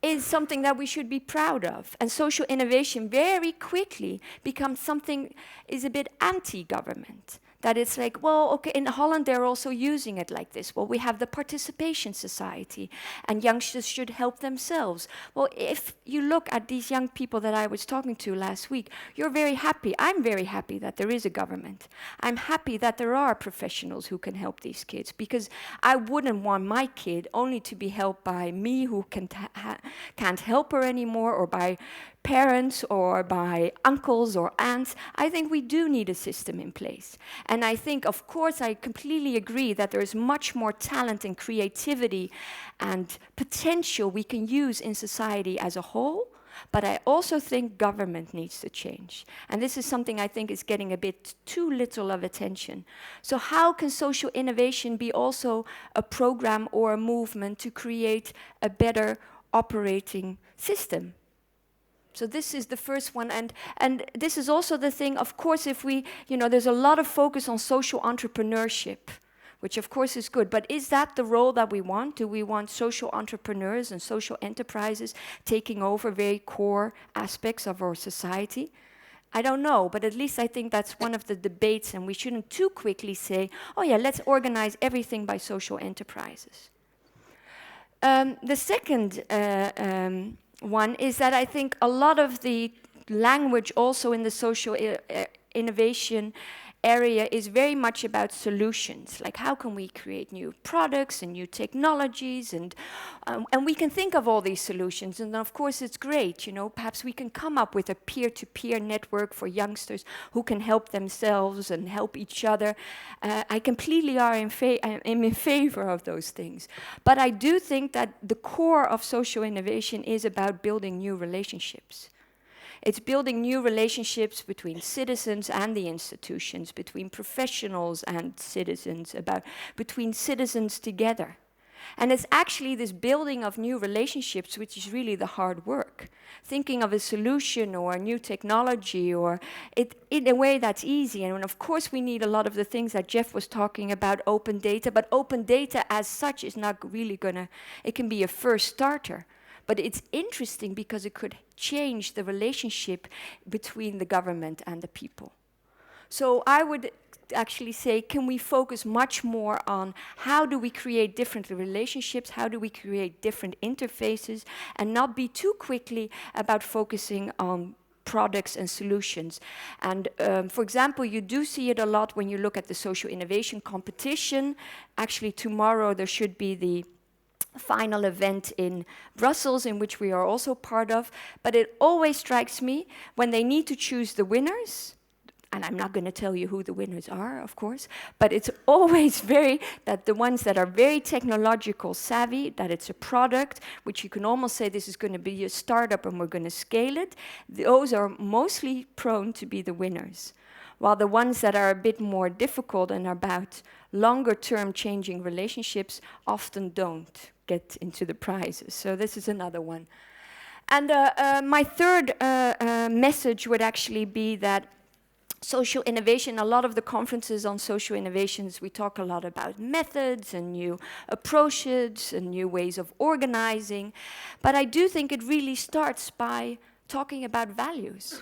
is something that we should be proud of. And social innovation very quickly becomes something is a bit anti-government. That it's like, well, okay, in Holland they're also using it like this. Well, we have the participation society, and youngsters should help themselves. Well, if you look at these young people that I was talking to last week, you're very happy. I'm very happy that there is a government. I'm happy that there are professionals who can help these kids, because I wouldn't want my kid only to be helped by me who can't help her anymore, or by parents or by uncles or aunts. I think we do need a system in place. And I think, of course, I completely agree that there is much more talent and creativity and potential we can use in society as a whole. But I also think government needs to change. And this is something I think is getting a bit too little of attention. So how can social innovation be also a program or a movement to create a better operating system? So this is the first one, and this is also the thing, of course, if we, there's a lot of focus on social entrepreneurship, which of course is good, but is that the role that we want? Do we want social entrepreneurs and social enterprises taking over very core aspects of our society? I don't know, but at least I think that's one of the debates, and we shouldn't too quickly say, oh yeah, let's organize everything by social enterprises. The second one is that I think a lot of the language also in the social innovation area is very much about solutions, like how can we create new products and new technologies, and we can think of all these solutions, and of course it's great, perhaps we can come up with a peer-to-peer network for youngsters who can help themselves and help each other. I completely am in favor of those things, but I do think that the core of social innovation is about building new relationships. It's building new relationships between citizens and the institutions, between professionals and citizens, between citizens together. And it's actually this building of new relationships which is really the hard work. Thinking of a solution or a new technology or in a way that's easy. And of course we need a lot of the things that Jeff was talking about, open data, but open data as such is not really gonna, it can be a first starter. But it's interesting because it could change the relationship between the government and the people. So I would actually say, can we focus much more on how do we create different relationships, how do we create different interfaces, and not be too quickly about focusing on products and solutions. And for example, you do see it a lot when you look at the social innovation competition. Actually, tomorrow there should be the final event in Brussels, in which we are also part of. But it always strikes me when they need to choose the winners, and I'm not going to tell you who the winners are, of course, but it's always that the ones that are very technological savvy, that it's a product, which you can almost say this is going to be a startup and we're going to scale it, those are mostly prone to be the winners. While the ones that are a bit more difficult and are about longer-term changing relationships often don't get into the prizes. So this is another one. And my third message would actually be that social innovation, a lot of the conferences on social innovations, we talk a lot about methods and new approaches and new ways of organizing. But I do think it really starts by talking about values.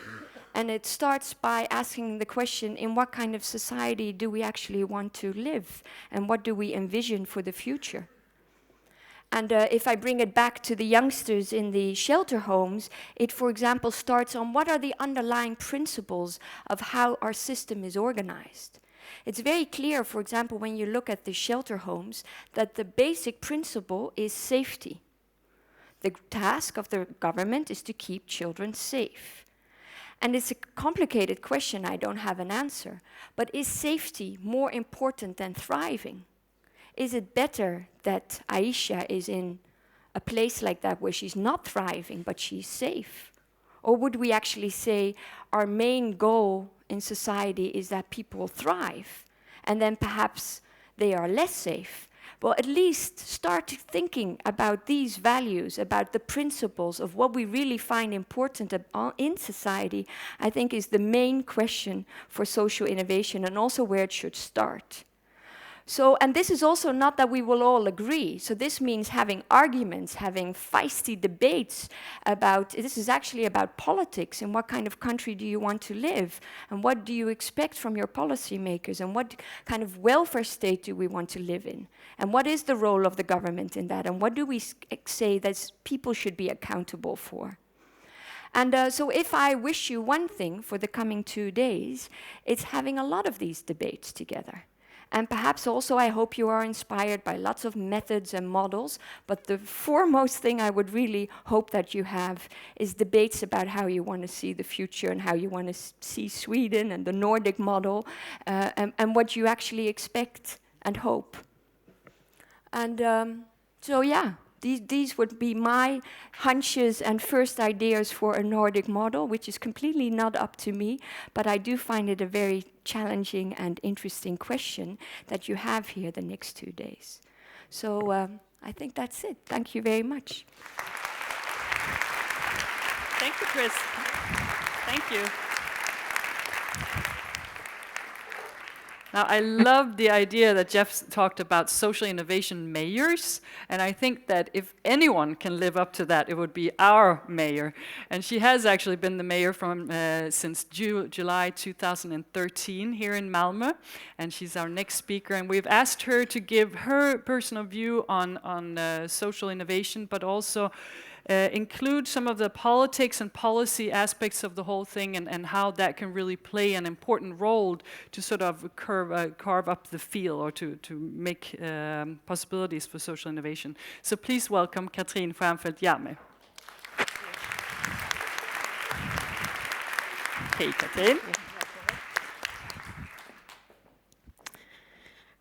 And it starts by asking the question, in what kind of society do we actually want to live? And what do we envision for the future? And if I bring it back to the youngsters in the shelter homes, it, for example, starts on what are the underlying principles of how our system is organized. It's very clear, for example, when you look at the shelter homes, that the basic principle is safety. The task of the government is to keep children safe. And it's a complicated question, I don't have an answer. But is safety more important than thriving? Is it better that Aisha is in a place like that where she's not thriving, but she's safe? Or would we actually say our main goal in society is that people thrive, and then perhaps they are less safe? Well, at least start thinking about these values, about the principles of what we really find important in society, I think is the main question for social innovation and also where it should start. So, and this is also not that we will all agree. So this means having arguments, having feisty debates about, this is actually about politics and what kind of country do you want to live? And what do you expect from your policymakers? And what kind of welfare state do we want to live in? And what is the role of the government in that? And what do we say that people should be accountable for? And so if I wish you one thing for the coming 2 days, it's having a lot of these debates together. And perhaps also I hope you are inspired by lots of methods and models, but the foremost thing I would really hope that you have is debates about how you want to see the future and how you want to see Sweden and the Nordic model, and what you actually expect and hope. And so yeah, these would be my hunches and first ideas for a Nordic model, which is completely not up to me, but I do find it a very challenging and interesting question that you have here the next 2 days. So I think that's it. Thank you very much. Thank you, Chris. Thank you. Now, I love the idea that Jeff talked about social innovation mayors, and I think that if anyone can live up to that, it would be our mayor. And she has actually been the mayor since July 2013 here in Malmö, and she's our next speaker. And we've asked her to give her personal view on social innovation, but also include some of the politics and policy aspects of the whole thing, and how that can really play an important role to sort of carve up the field, or to make possibilities for social innovation. So please welcome Katrin Stjernfeldt Jammeh. Hey, Katrin.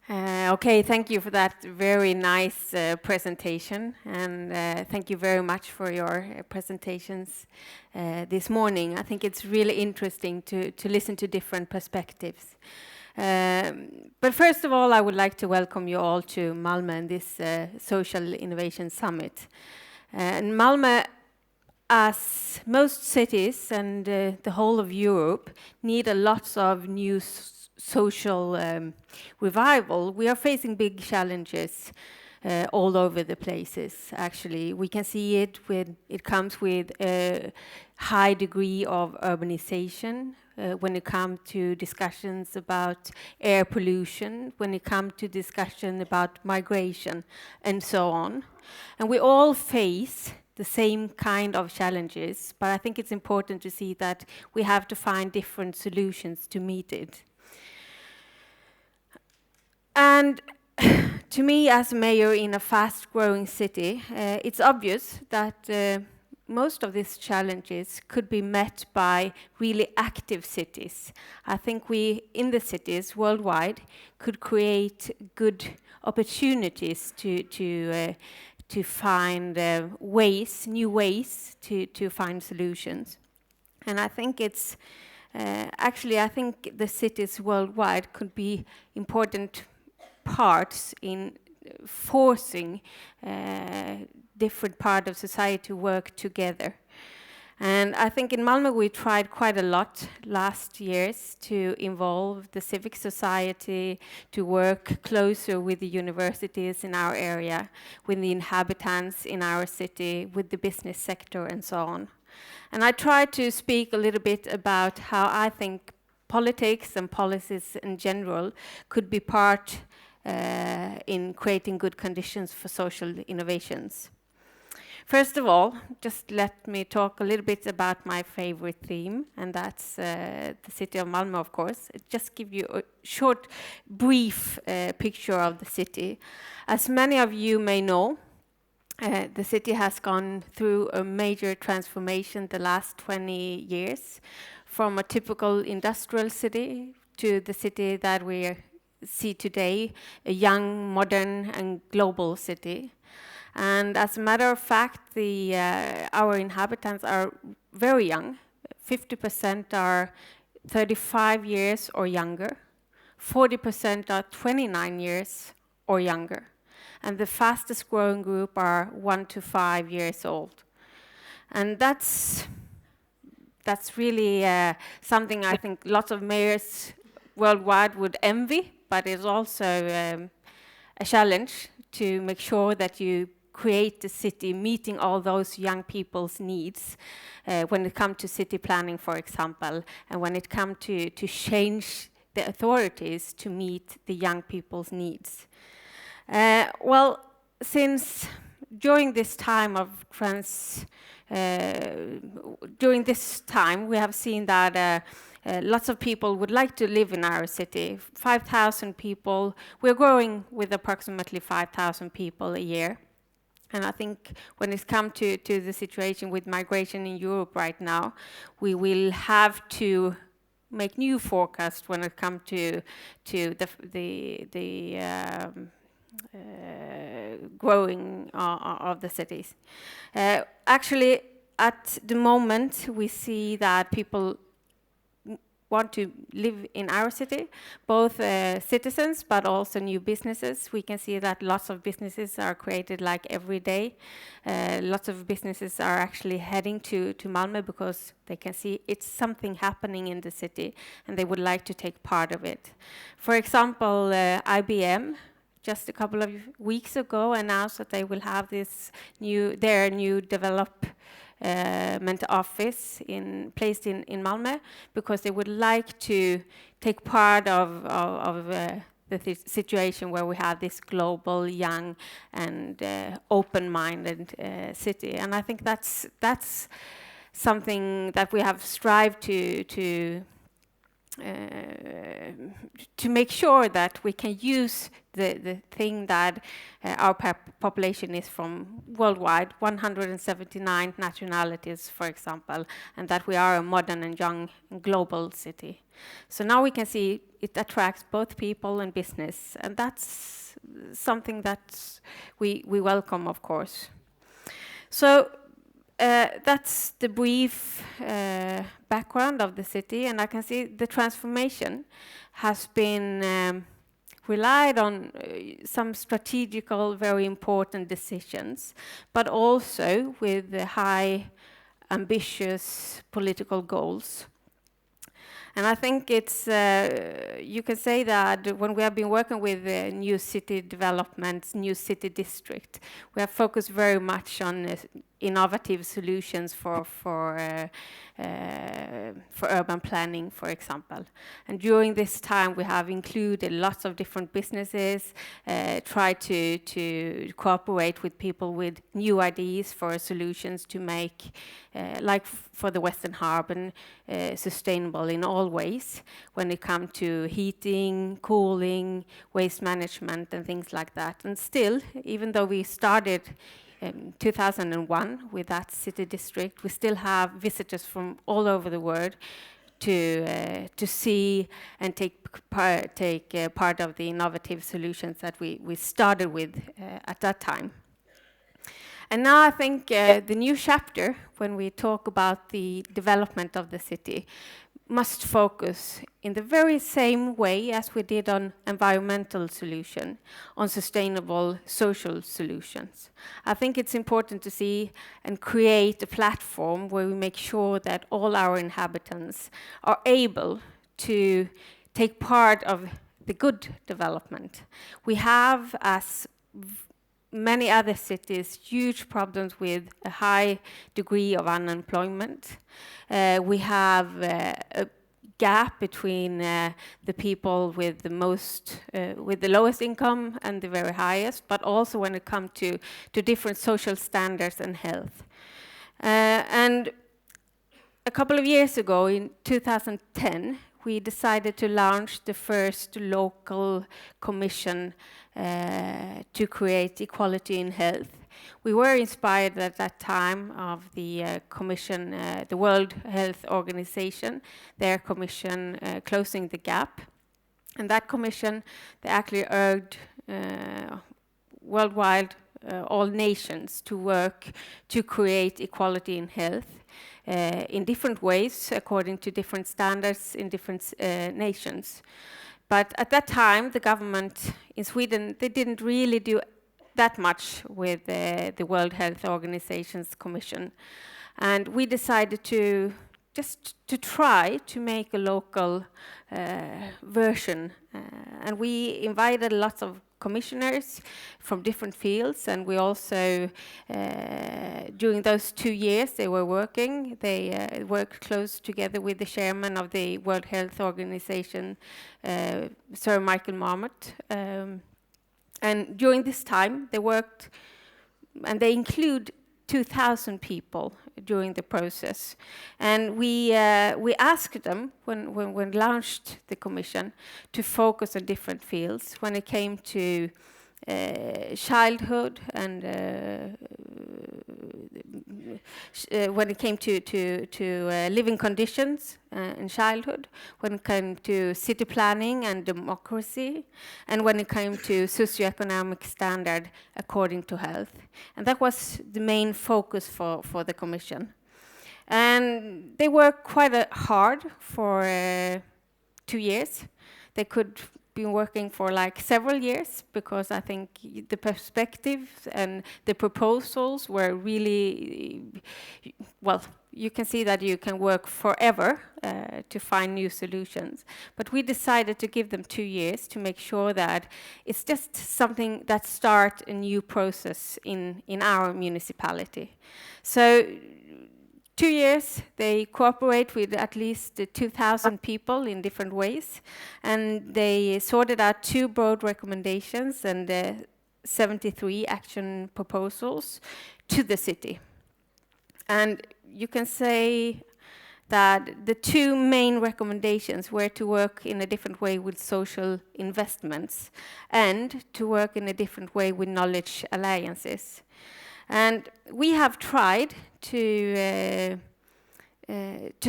Okay, thank you for that very nice presentation, and thank you very much for your presentations this morning. I think it's really interesting to listen to different perspectives. But first of all, I would like to welcome you all to Malmö and this Social Innovation Summit. And Malmö, as most cities and the whole of Europe, need a lot of new social revival. We are facing big challenges all over the places, actually. We can see it when it comes with a high degree of urbanization, when it comes to discussions about air pollution, when it comes to discussion about migration, and so on. And we all face the same kind of challenges, but I think it's important to see that we have to find different solutions to meet it. And to me, as mayor in a fast-growing city, it's obvious that most of these challenges could be met by really active cities. I think we, in the cities worldwide, could create good opportunities to find ways, new ways to find solutions. And I think it's, actually, I think the cities worldwide could be important parts in forcing different parts of society to work together. And I think in Malmö we tried quite a lot last years to involve the civic society, to work closer with the universities in our area, with the inhabitants in our city, with the business sector and so on. And I tried to speak a little bit about how I think politics and policies in general could be part in creating good conditions for social innovations. First of all, just let me talk a little bit about my favorite theme, and that's the city of Malmö, of course. Just give you a short, brief picture of the city. As many of you may know, the city has gone through a major transformation the last 20 years, from a typical industrial city to the city that we see today, a young, modern, and global city. And as a matter of fact, our inhabitants are very young. 50% are 35 years or younger. 40% are 29 years or younger. And the fastest growing group are 1 to 5 years old. And that's really something I think lots of mayors worldwide would envy, but it's also a challenge to make sure that you create a city meeting all those young people's needs when it comes to city planning, for example, and when it comes to change the authorities to meet the young people's needs. Well, since during this time we have seen that lots of people would like to live in our city. 5,000 people. We're growing with approximately 5,000 people a year. And I think when it's come to the situation with migration in Europe right now, we will have to make new forecasts when it comes to the growing of the cities. Actually, at the moment, we see that people want to live in our city, both citizens but also new businesses. We can see that lots of businesses are created like every day. Lots of businesses are actually heading to Malmö because they can see it's something happening in the city and they would like to take part of it. For example, IBM just a couple of weeks ago announced that they will have their new development office placed in Malmö because they would like to take part of the situation where we have this global, young, and open-minded city. And I think that's something that we have strived to make sure that we can use the thing that our population is from worldwide, 179 nationalities, for example, and that we are a modern and young and global city. So now we can see it attracts both people and business, and that's something that we welcome, of course. So That's the brief background of the city, and I can see the transformation has been relied on some strategical, very important decisions, but also with the high, ambitious political goals. And I think it's, you can say that when we have been working with new city developments, new city district, we have focused very much on innovative solutions for urban planning, for example. And during this time, we have included lots of different businesses, tried to cooperate with people with new ideas for solutions to make, like for the Western Harbour, sustainable in all ways when it comes to heating, cooling, waste management, and things like that. And still, even though we started 2001 with that city district, we still have visitors from all over the world to see and take part of the innovative solutions that we started with at that time. And now I think the new chapter, when we talk about the development of the city, must focus in the very same way as we did on environmental solution, on sustainable social solutions. I think it's important to see and create a platform where we make sure that all our inhabitants are able to take part of the good development. We have, as many other cities, huge problems with a high degree of unemployment. We have a gap between the people with the most, with the lowest income and the very highest, but also when it comes to different social standards and health. And a couple of years ago, in 2010, we decided to launch the first local commission to create equality in health. We were inspired at that time of the commission, the World Health Organization, their commission Closing the Gap. And that commission, they actually urged worldwide all nations to work to create equality in health in different ways, according to different standards in different nations. But at that time, the government in Sweden, they didn't really do that much with the World Health Organization's commission. And we decided to just to try to make a local version. And we invited lots of commissioners from different fields, and we also, during those 2 years they were working, they worked close together with the chairman of the World Health Organization, Sir Michael Marmot. And during this time, they worked, and they include 2,000 people during the process. And we asked them, when we launched the commission, to focus on different fields. When it came to childhood and when it came to living conditions in childhood, when it came to city planning and democracy, and when it came to socioeconomic standard according to health. And that was the main focus for the commission. And they worked quite hard for 2 years. They could been working for like several years, because I think the perspectives and the proposals were really, well, you can see that you can work forever to find new solutions. But we decided to give them 2 years to make sure that it's just something that starts a new process in our municipality. So 2 years, they cooperate with at least 2,000 people in different ways, and they sorted out 2 broad recommendations and 73 action proposals to the city. And you can say that the 2 main recommendations were to work in a different way with social investments and to work in a different way with knowledge alliances. And we have tried to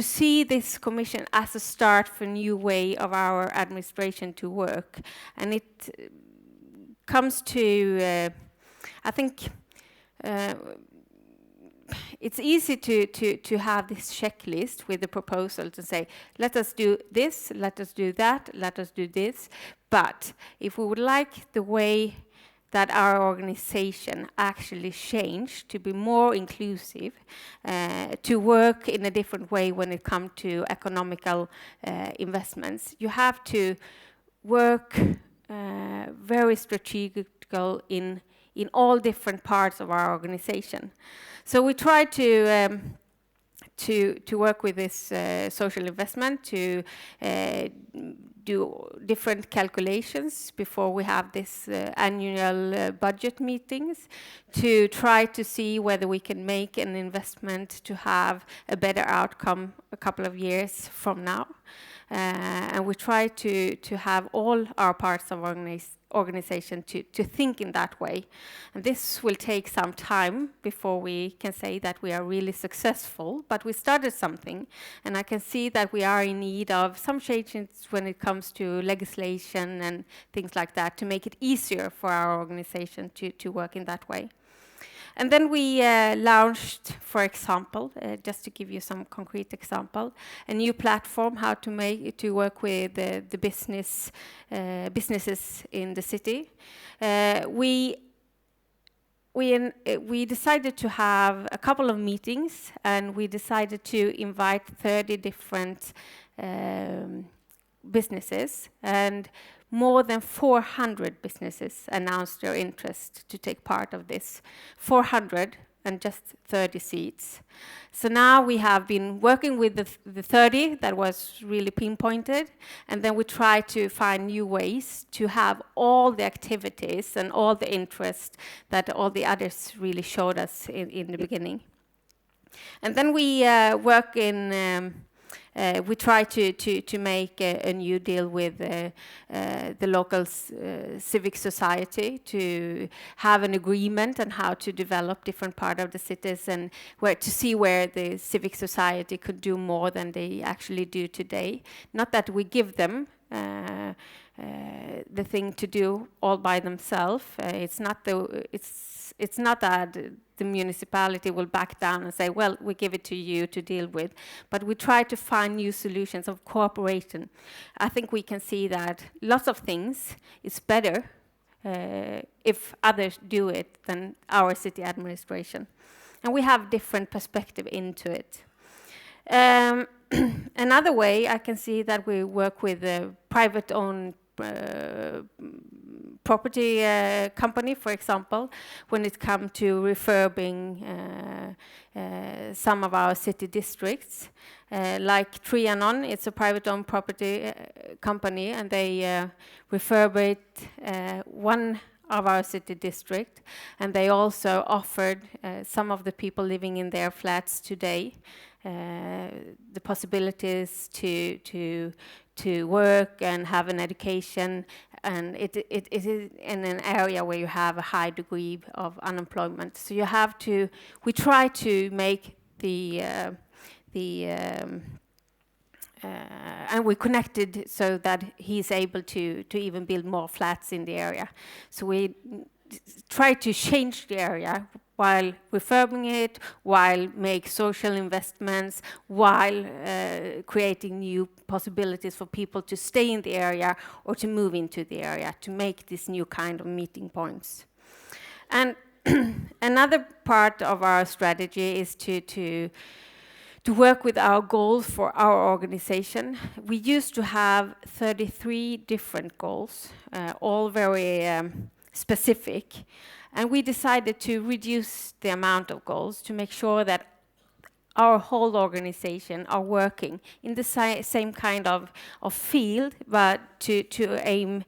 see this commission as a start for a new way of our administration to work. And it comes to, I think, it's easy to have this checklist with the proposal to say, let us do this, let us do that, let us do this. But if we would like the way that our organization actually changed to be more inclusive, to work in a different way when it comes to economical investments, you have to work very strategical in all different parts of our organization. So we try to work with this social investment, to do different calculations before we have this annual budget meetings, to try to see whether we can make an investment to have a better outcome a couple of years from now. And we try to have all our parts of organization to think in that way. And this will take some time before we can say that we are really successful, but we started something, and I can see that we are in need of some changes when it comes to legislation and things like that to make it easier for our organization to work in that way. And then we launched, for example, just to give you some concrete example, a new platform how to work with the businesses in the city. We decided to have a couple of meetings, and we decided to invite 30 different businesses, and more than 400 businesses announced their interest to take part of this. 400 and just 30 seats. So now we have been working with the 30 that was really pinpointed, and then we try to find new ways to have all the activities and all the interest that all the others really showed us in the beginning. And then we work in we try to make a new deal with the local civic society to have an agreement on how to develop different part of the cities, and to see where the civic society could do more than they actually do today. Not that we give them the thing to do all by themselves. It's not that the municipality will back down and say, well, we give it to you to deal with. But we try to find new solutions of cooperation. I think we can see that lots of things is better if others do it than our city administration. And we have different perspective into it. Another way I can see that we work with a private-owned property company, for example, when it comes to refurbing some of our city districts. Like Trianon, it's a private-owned property company, and they refurb one of our city district, and they also offered some of the people living in their flats today the possibilities to work and have an education, and it is in an area where you have a high degree of unemployment. So you have to, we try to make and we connected so that he's able to even build more flats in the area. So we try to change the area while refurbing it, while make social investments, while creating new possibilities for people to stay in the area or to move into the area, to make this new kind of meeting points. And another part of our strategy is to work with our goals for our organization. We used to have 33 different goals, all very specific. And we decided to reduce the amount of goals to make sure that our whole organization are working in the same kind of field, but to aim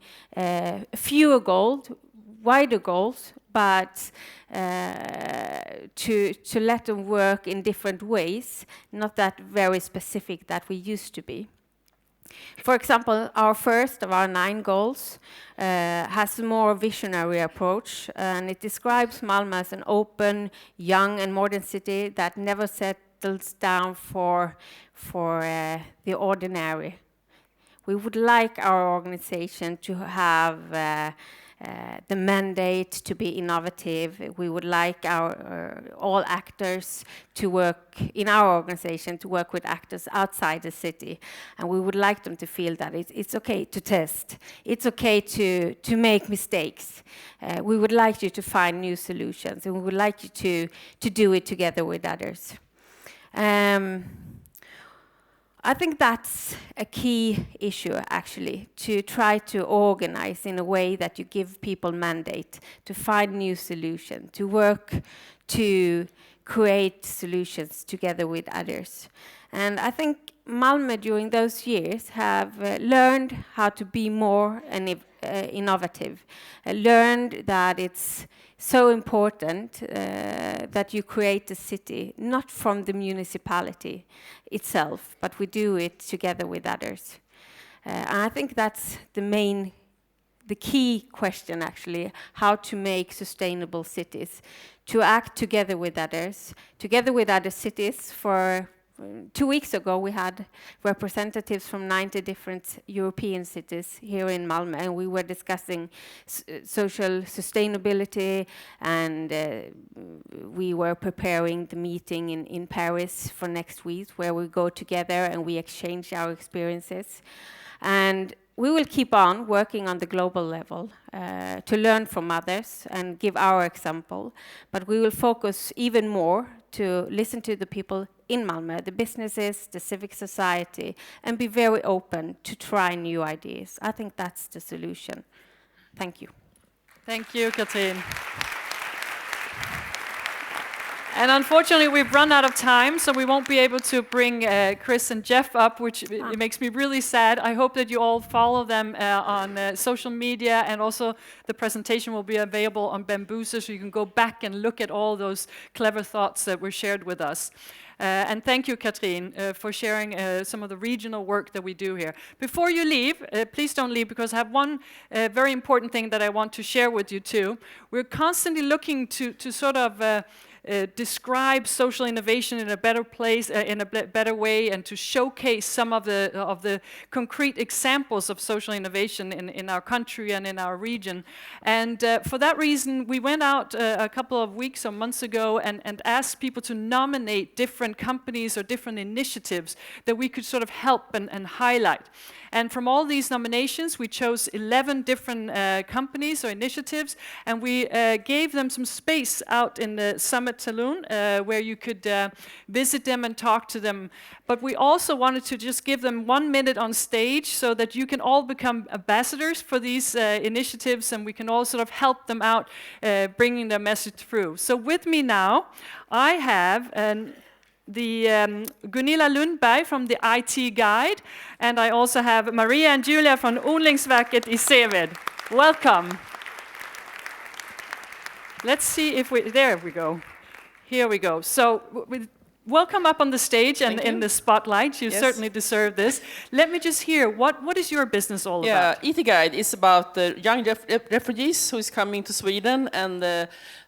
fewer goals, wider goals, but to let them work in different ways, not that very specific that we used to be. For example, our first of our 9 goals has a more visionary approach, and it describes Malmö as an open, young and modern city that never settles down for the ordinary. We would like our organization to have the mandate to be innovative. We would like our all actors to work in our organization, to work with actors outside the city, and we would like them to feel that it's okay to test, it's okay to make mistakes. We would like you to find new solutions, and we would like you to do it together with others. I think that's a key issue, actually, to try to organize in a way that you give people mandate to find new solutions, to work to create solutions together with others. And I think Malmö during those years have learned how to be more innovative, learned that it's so important that you create a city, not from the municipality itself, but we do it together with others. And I think that's the key question, actually, how to make sustainable cities, to act together with others, together with other cities. For 2 weeks ago, we had representatives from 90 different European cities here in Malmö, and we were discussing social sustainability, and we were preparing the meeting in Paris for next week, where we go together and we exchange our experiences. And we will keep on working on the global level to learn from others and give our example, but we will focus even more to listen to the people in Malmö, the businesses, the civic society, and be very open to try new ideas. I think that's the solution. Thank you. Thank you, Katrin. And unfortunately, we've run out of time, so we won't be able to bring Chris and Jeff up, which it makes me really sad. I hope that you all follow them on social media, and also the presentation will be available on Bambuser, so you can go back and look at all those clever thoughts that were shared with us. And thank you, Katrin, for sharing some of the regional work that we do here. Before you leave, please don't leave, because I have one very important thing that I want to share with you too. We're constantly looking to sort of describe social innovation in a better place, in a better way, and to showcase some of the concrete examples of social innovation in our country and in our region. And for that reason, we went out a couple of weeks or months ago and asked people to nominate different companies or different initiatives that we could sort of help and highlight. And from all these nominations, we chose 11 different companies or initiatives, and we gave them some space out in the Summit Saloon where you could visit them and talk to them. But we also wanted to just give them 1 minute on stage so that you can all become ambassadors for these initiatives, and we can all sort of help them out bringing their message through. So with me now, I have Gunilla Lundberg from the IT Guide, and I also have Maria and Julia from Odlingsverket i Seved. Welcome. Let's see if there we go. Here we go. So welcome up on the stage and in the spotlight. You certainly deserve this. Let me just hear, what is your business all about? Itguiden is about the young refugees who is coming to Sweden, and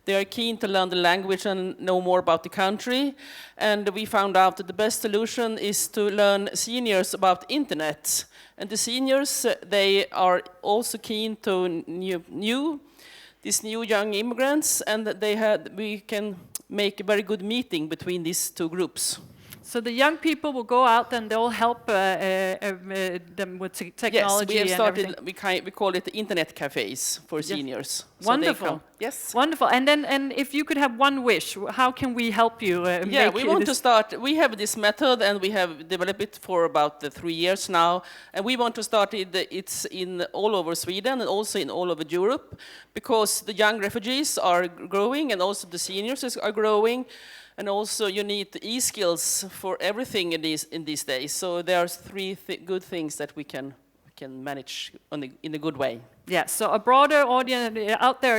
they are keen to learn the language and know more about the country. And we found out that the best solution is to learn seniors about internet. And the seniors, they are also keen to these new young immigrants, and we can make a very good meeting between these two groups. So the young people will go out and they'll help them with technology. Yes, we have started. And we call it the internet cafes for seniors. So wonderful. Yes. Wonderful. And if you could have one wish, how can we help you? We want to start. We have this method, and we have developed it for about 3 years now. And we want to start it. It's in all over Sweden and also in all over Europe, because the young refugees are growing, and also the seniors are growing. And also, you need e-skills for everything in these days. So there are three good things that we can manage in a good way. Yeah. So a broader audience out there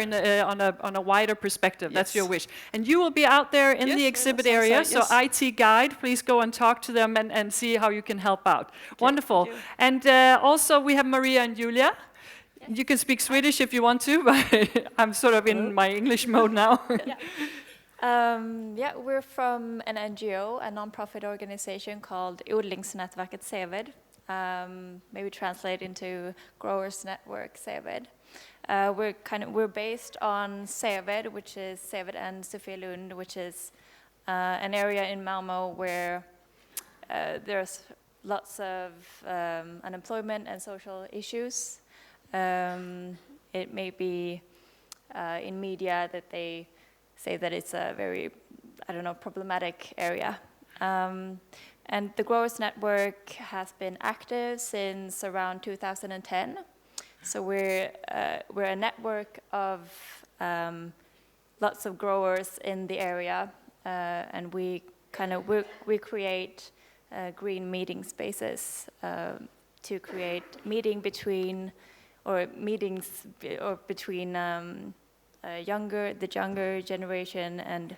on a wider perspective. That's your wish. And you will be out there in the exhibit area. So IT Guide, please go and talk to them and see how you can help out. Okay, wonderful. And also we have Maria and Julia. Yeah. You can speak Swedish if you want to, but I'm sort of in my English mode now. We're from an NGO, a non-profit organization called Odlingsverket Seved, maybe translate into Growers Network Seved. We're based on Seved, which is Seved and Sofielund, which is an area in Malmö where there's lots of unemployment and social issues. It may be in media that they say that it's a very, problematic area. And the Growers Network has been active since around 2010. So we're a network of lots of growers in the area, and we create green meeting spaces to create meetings between the younger generation and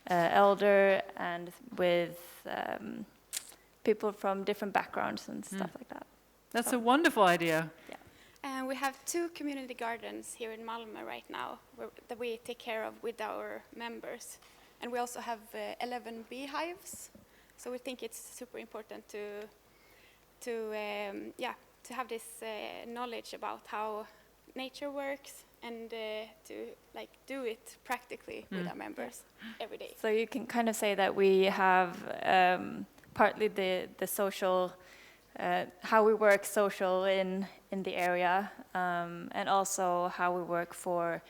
elder, and with people from different backgrounds and stuff like that. That's a wonderful idea. Yeah. And we have 2 community gardens here in Malmö right now that we take care of with our members. And we also have 11 beehives. So we think it's super important to have this knowledge about how nature works, and to do it practically with our members every day. So you can kind of say that we have partly the social, how we work social in the area, and also how we work for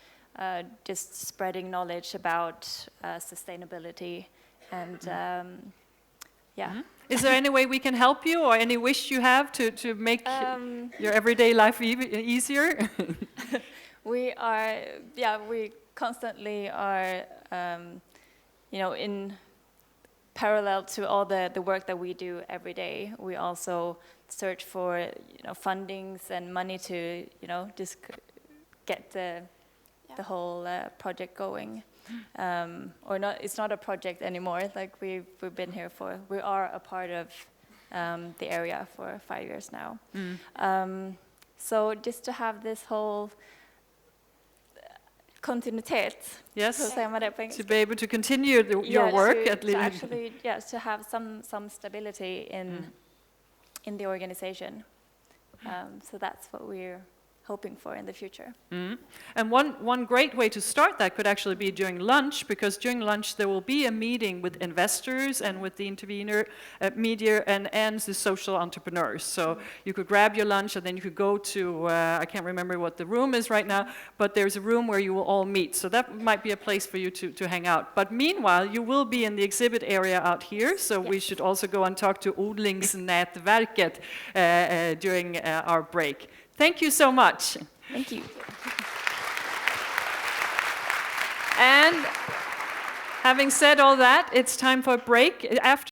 just spreading knowledge about sustainability and Is there any way we can help you, or any wish you have to make your everyday life easier? We constantly are, in parallel to all the work that we do every day. We also search for, fundings and money to, just get the whole project going. It's not a project anymore. Like we've been here we are a part of the area for 5 years now. So just to have this whole kontinuitet. Yes, Så säger man det på engelska. to be able to continue your work at least. Actually, to have some stability in the organization. So that's what we're hoping for in the future. And one great way to start that could actually be during lunch, because during lunch there will be a meeting with investors and with the intervener, media, and the social entrepreneurs. So you could grab your lunch and then you could go to, I can't remember what the room is right now, but there's a room where you will all meet. So that might be a place for you to hang out. But meanwhile, you will be in the exhibit area out here, so we should also go and talk to Odlingsverket during our break. Thank you so much. Thank you. And having said all that, it's time for a break. After